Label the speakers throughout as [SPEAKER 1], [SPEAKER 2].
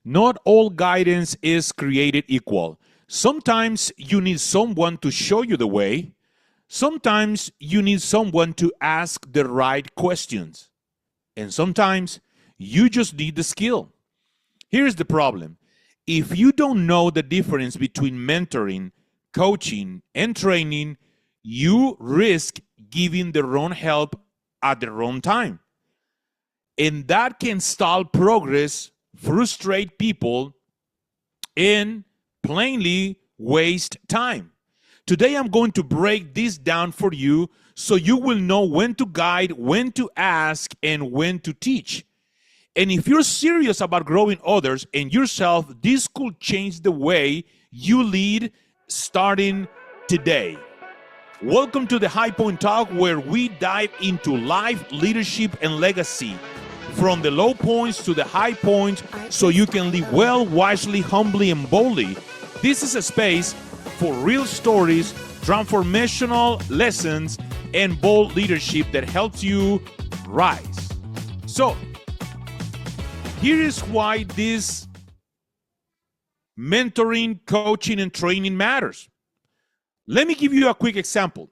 [SPEAKER 1] Not all guidance is created equal. Sometimes you need someone to show you the way. Sometimes you need someone to ask the right questions. And sometimes you just need the skill. Here's the problem. If you don't know the difference between mentoring, coaching, and training, you risk giving the wrong help at the wrong time. And that can stall progress, frustrate people, and plainly waste time. Today, I'm going to break this down for you so you will know when to guide, when to ask, and when to teach. And if you're serious about growing others and yourself, this could change the way you lead starting today. Welcome to the High Point Talk, where we dive into life, leadership, and legacy. From the low points to the high points, so you can live well, wisely, humbly, and boldly. This is a space for real stories, transformational lessons, and bold leadership that helps you rise. So, here is why this mentoring, coaching, and training matters. Let me give you a quick example.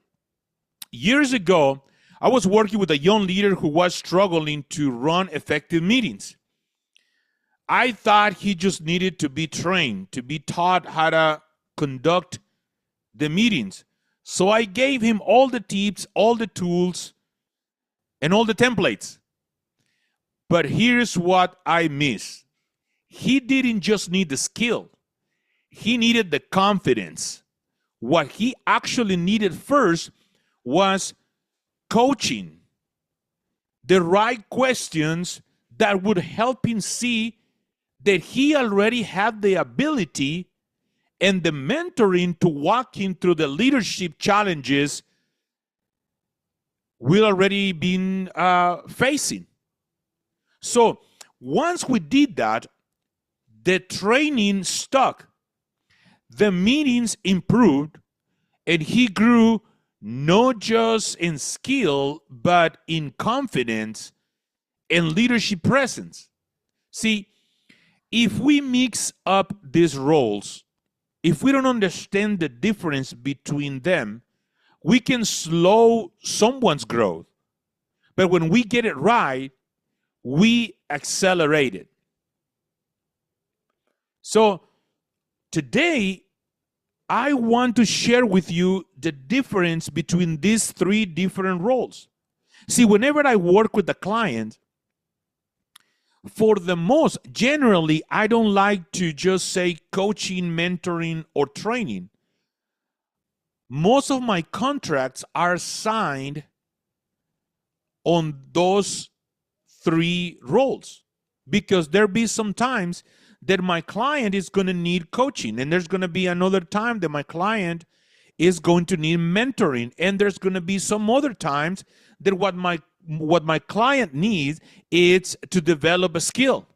[SPEAKER 1] Years ago, I was working with a young leader who was struggling to run effective meetings. I thought he just needed to be trained, to be taught how to conduct the meetings. So I gave him all the tips, all the tools, and all the templates. But here's what I missed. He didn't just need the skill. He needed the confidence. What he actually needed first was coaching, the right questions that would help him see that he already had the ability and the mentoring to walk him through the leadership challenges we've already been facing. So once we did that, the training stuck, the meetings improved, and he grew not just in skill, but in confidence and leadership presence. See, if we mix up these roles, if we don't understand the difference between them, we can slow someone's growth. But when we get it right, we accelerate it. So today, I want to share with you the difference between these three different roles. See, whenever I work with a client, generally, I don't like to just say coaching, mentoring, or training. Most of my contracts are signed on those three roles, because there be some times that my client is going to need coaching, and there's going to be another time that my client is going to need mentoring, and there's going to be some other times that what my client needs is to develop a skill.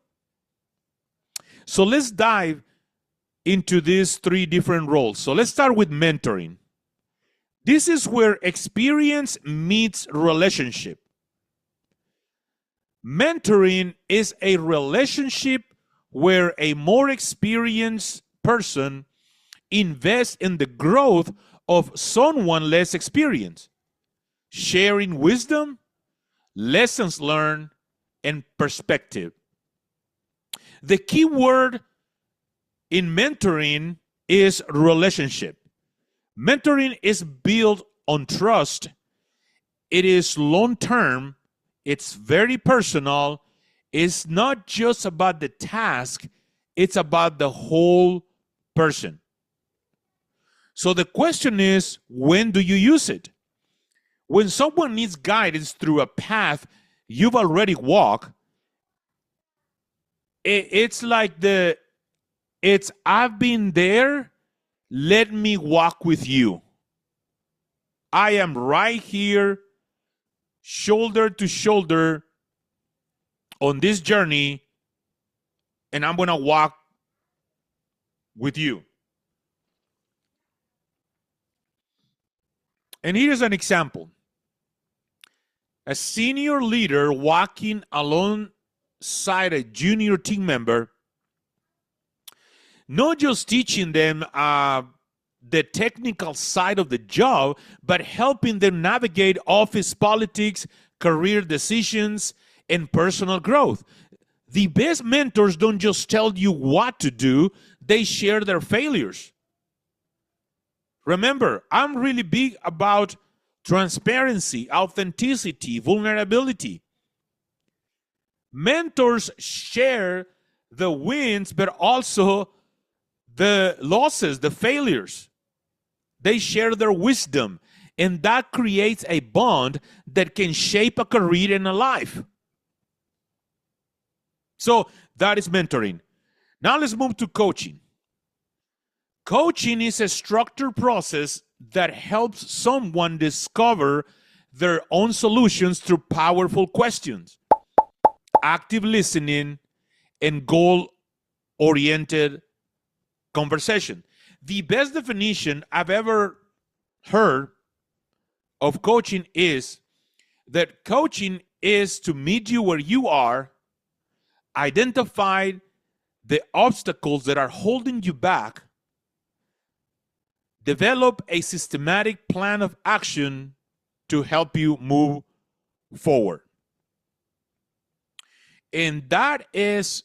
[SPEAKER 1] So let's dive into these three different roles. So let's start with mentoring. This is where experience meets relationship. Mentoring is a relationship where a more experienced person invests in the growth of someone less experienced, sharing wisdom, lessons learned, and perspective. The key word in mentoring is relationship. Mentoring is built on trust. It is long-term. It's very personal. It's not just about the task, it's about the whole person. So the question is, when do you use it? When someone needs guidance through a path you've already walked, it's like I've been there, let me walk with you. I am right here, shoulder to shoulder on this journey, and I'm going to walk with you. And here's an example. A senior leader walking alongside a junior team member Not just teaching them the technical side of the job, but helping them navigate office politics, career decisions, and personal growth. The best mentors don't just tell you what to do, they share their failures. Remember, I'm really big about transparency, authenticity, vulnerability. Mentors share the wins, but also the losses, the failures. They share their wisdom, and that creates a bond that can shape a career and a life. So that is mentoring. Now let's move to coaching. Coaching is a structured process that helps someone discover their own solutions through powerful questions, active listening, and goal-oriented conversation. The best definition I've ever heard of coaching is that coaching is to meet you where you are, identify the obstacles that are holding you back, develop a systematic plan of action to help you move forward. And that is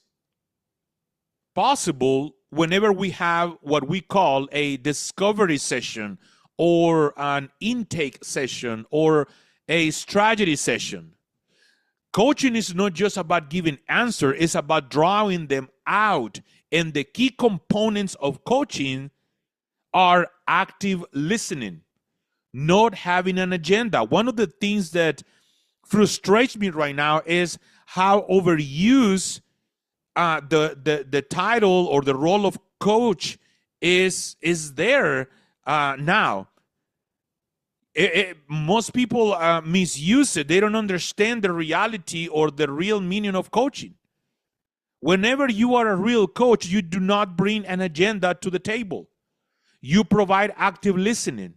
[SPEAKER 1] possible whenever we have what we call a discovery session or an intake session or a strategy session. Coaching is not just about giving answers, it's about drawing them out. And the key components of coaching are active listening, not having an agenda. One of the things that frustrates me right now is how overused the title or the role of coach is there now. Most people misuse it. They don't understand the reality or the real meaning of coaching. Whenever you are a real coach, you do not bring an agenda to the table. You provide active listening.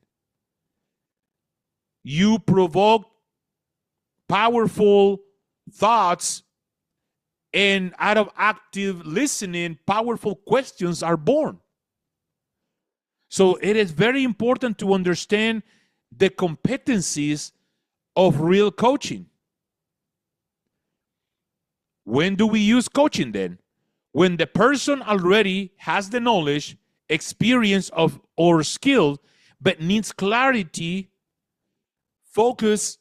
[SPEAKER 1] You provoke powerful thoughts, and out of active listening, powerful questions are born. So it is very important to understand the competencies of real coaching. When do we use coaching then? When the person already has the knowledge, experience of or skill, but needs clarity, focus,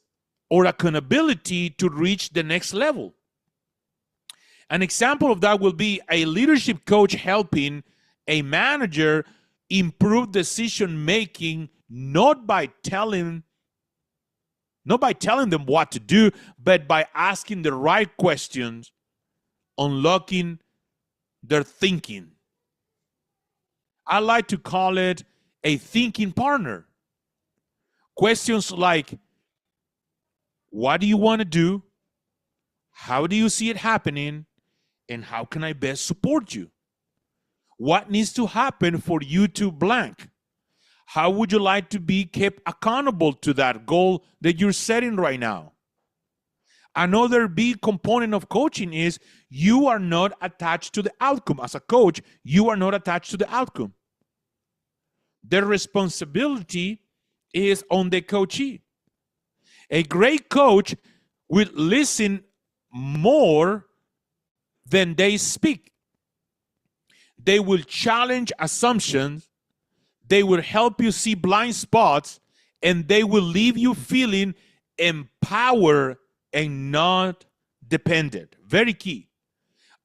[SPEAKER 1] or accountability to reach the next level. An example of that will be a leadership coach helping a manager improve decision making, not by telling them what to do, but by asking the right questions, unlocking their thinking. I like to call it a thinking partner. Questions like, what do you want to do? How do you see it happening? And how can I best support you? What needs to happen for you to blank? How would you like to be kept accountable to that goal that you're setting right now? Another big component of coaching is you are not attached to the outcome. As a coach, you are not attached to the outcome. The responsibility is on the coachee. A great coach will listen more than they speak. They will challenge assumptions. They will help you see blind spots, and they will leave you feeling empowered and not dependent. Very key.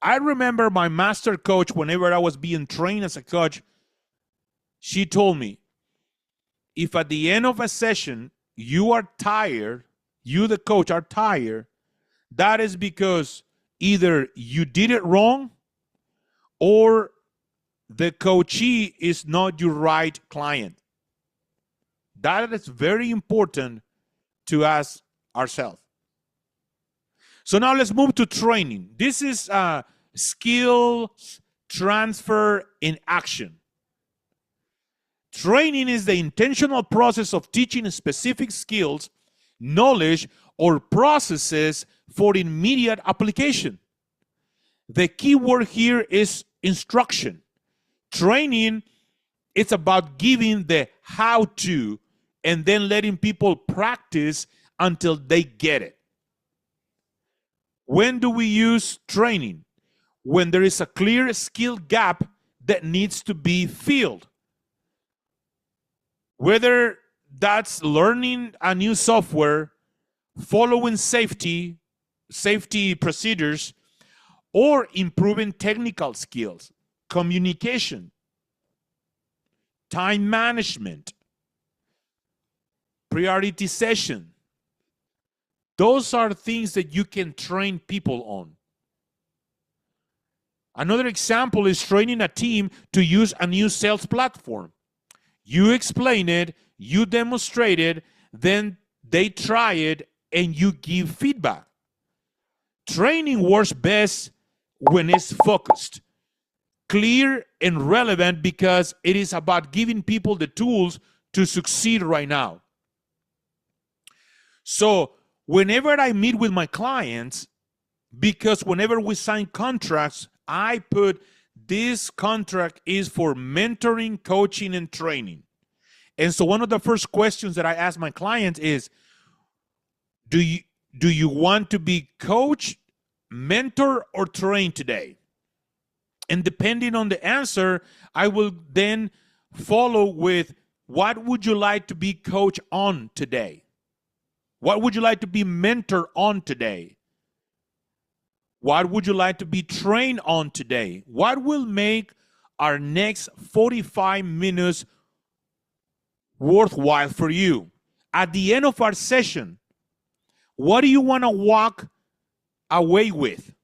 [SPEAKER 1] I remember my master coach, whenever I was being trained as a coach, she told me, if at the end of a session you are tired, you the coach are tired, that is because either you did it wrong or the coachee is not your right client. That is very important to ask ourselves. So now let's move to training. This is skills transfer in action. Training is the intentional process of teaching specific skills, knowledge, or processes for immediate application. The key word here is instruction. Training, it's about giving the how to and then letting people practice until they get it. When do we use training? When there is a clear skill gap that needs to be filled. Whether that's learning a new software, following safety procedures, or improving technical skills, communication, time management, prioritization. Those are things that you can train people on. Another example is training a team to use a new sales platform. You explain it, you demonstrate it, then they try it, and you give feedback. Training works best when it's focused, clear, and relevant, because it is about giving people the tools to succeed right now. So whenever I meet with my clients, because whenever we sign contracts, I put this contract is for mentoring, coaching, and training. And so one of the first questions that I ask my clients is, do you want to be coached, mentor, or trained today? And depending on the answer, I will then follow with, what would you like to be coached on today? What would you like to be mentored on today? What would you like to be trained on today? What will make our next 45 minutes worthwhile for you? At the end of our session, what do you want to walk away with?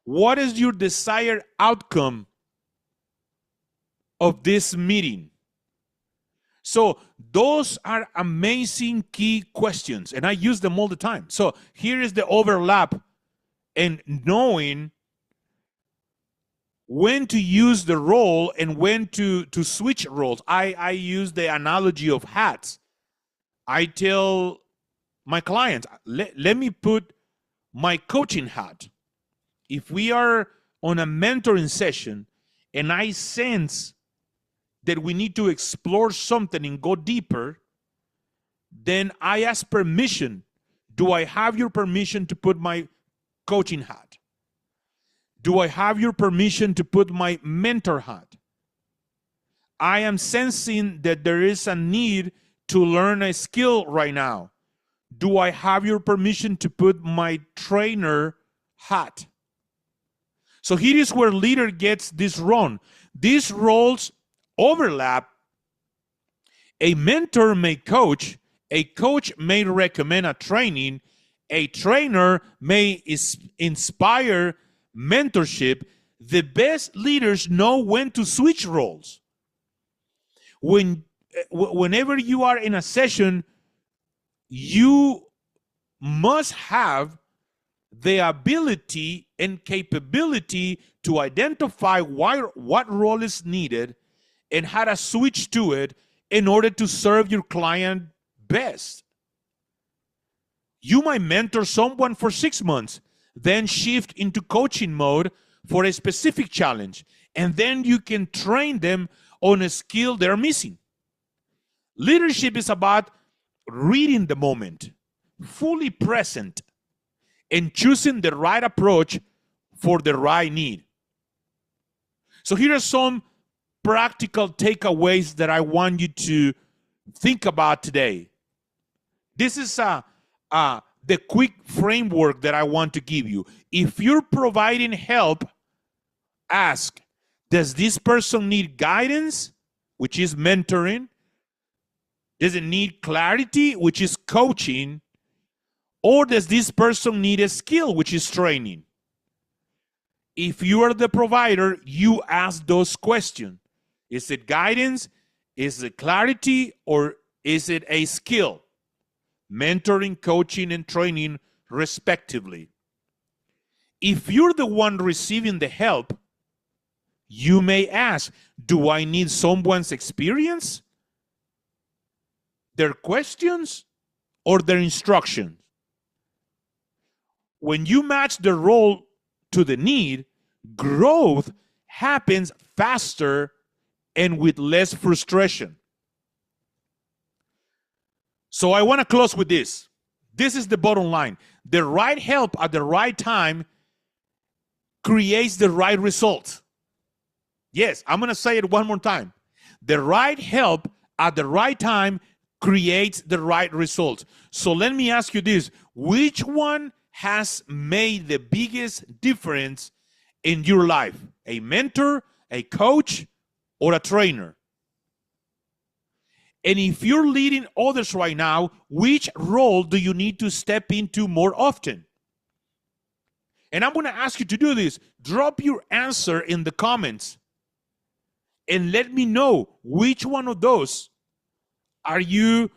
[SPEAKER 1] What is your desired outcome of this meeting? So those are amazing key questions, and I use them all the time. So here is the overlap and knowing when to use the role and when to switch roles. I use the analogy of hats. I tell my clients, let me put my coaching hat. If we are on a mentoring session and I sense that we need to explore something and go deeper, then I ask permission. Do I have your permission to put my coaching hat? Do I have your permission to put my mentor hat? I am sensing that there is a need to learn a skill right now. Do I have your permission to put my trainer hat? So here is where leader gets this wrong. These roles overlap. A mentor may coach, a coach may recommend a training, a trainer may inspire mentorship. The best leaders know when to switch roles. Whenever you are in a session, you must have the ability and capability to identify what role is needed and how to switch to it in order to serve your client best. You might mentor someone for 6 months, then shift into coaching mode for a specific challenge, and then you can train them on a skill they're missing. Leadership is about reading the moment, fully present, and choosing the right approach for the right need. So here are some practical takeaways that I want you to think about today. This is the quick framework that I want to give you. If you're providing help, ask, does this person need guidance, which is mentoring? Does it need clarity, which is coaching? Or does this person need a skill, which is training? If you are the provider, you ask those questions. Is it guidance? Is it clarity? Or is it a skill? Mentoring, coaching, and training, respectively. If you're the one receiving the help, you may ask, do I need someone's experience, their questions, or their instructions? When you match the role to the need, growth happens faster and with less frustration. So I want to close with this. This is the bottom line. The right help at the right time creates the right result. Yes, I'm going to say it one more time. The right help at the right time creates the right result. So let me ask you this. Which one has made the biggest difference in your life? A mentor, a coach, or a trainer? And if you're leading others right now, which role do you need to step into more often? And I'm going to ask you to do this. Drop your answer in the comments and let me know which one of those are you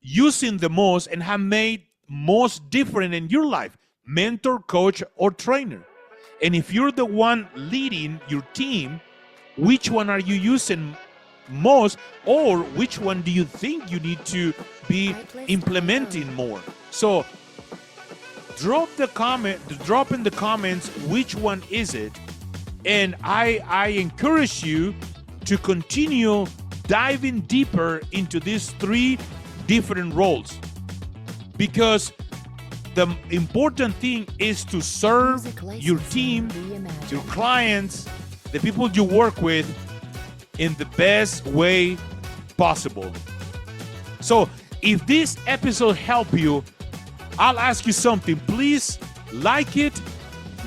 [SPEAKER 1] using the most and have made most different in your life, mentor, coach, or trainer. And if you're the one leading your team, which one are you using most, or which one do you think you need to be implementing more? So drop in the comments which one is it, and I encourage you to continue diving deeper into these 3 different roles, because the important thing is to serve your team, your clients, the people you work with in the best way possible. So if this episode helped you, I'll ask you something. Please like it,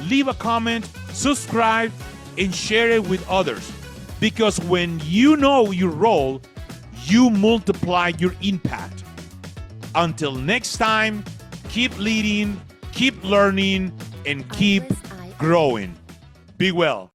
[SPEAKER 1] leave a comment, subscribe, and share it with others. Because when you know your role, you multiply your impact. Until next time, keep leading, keep learning, and keep growing. Be well.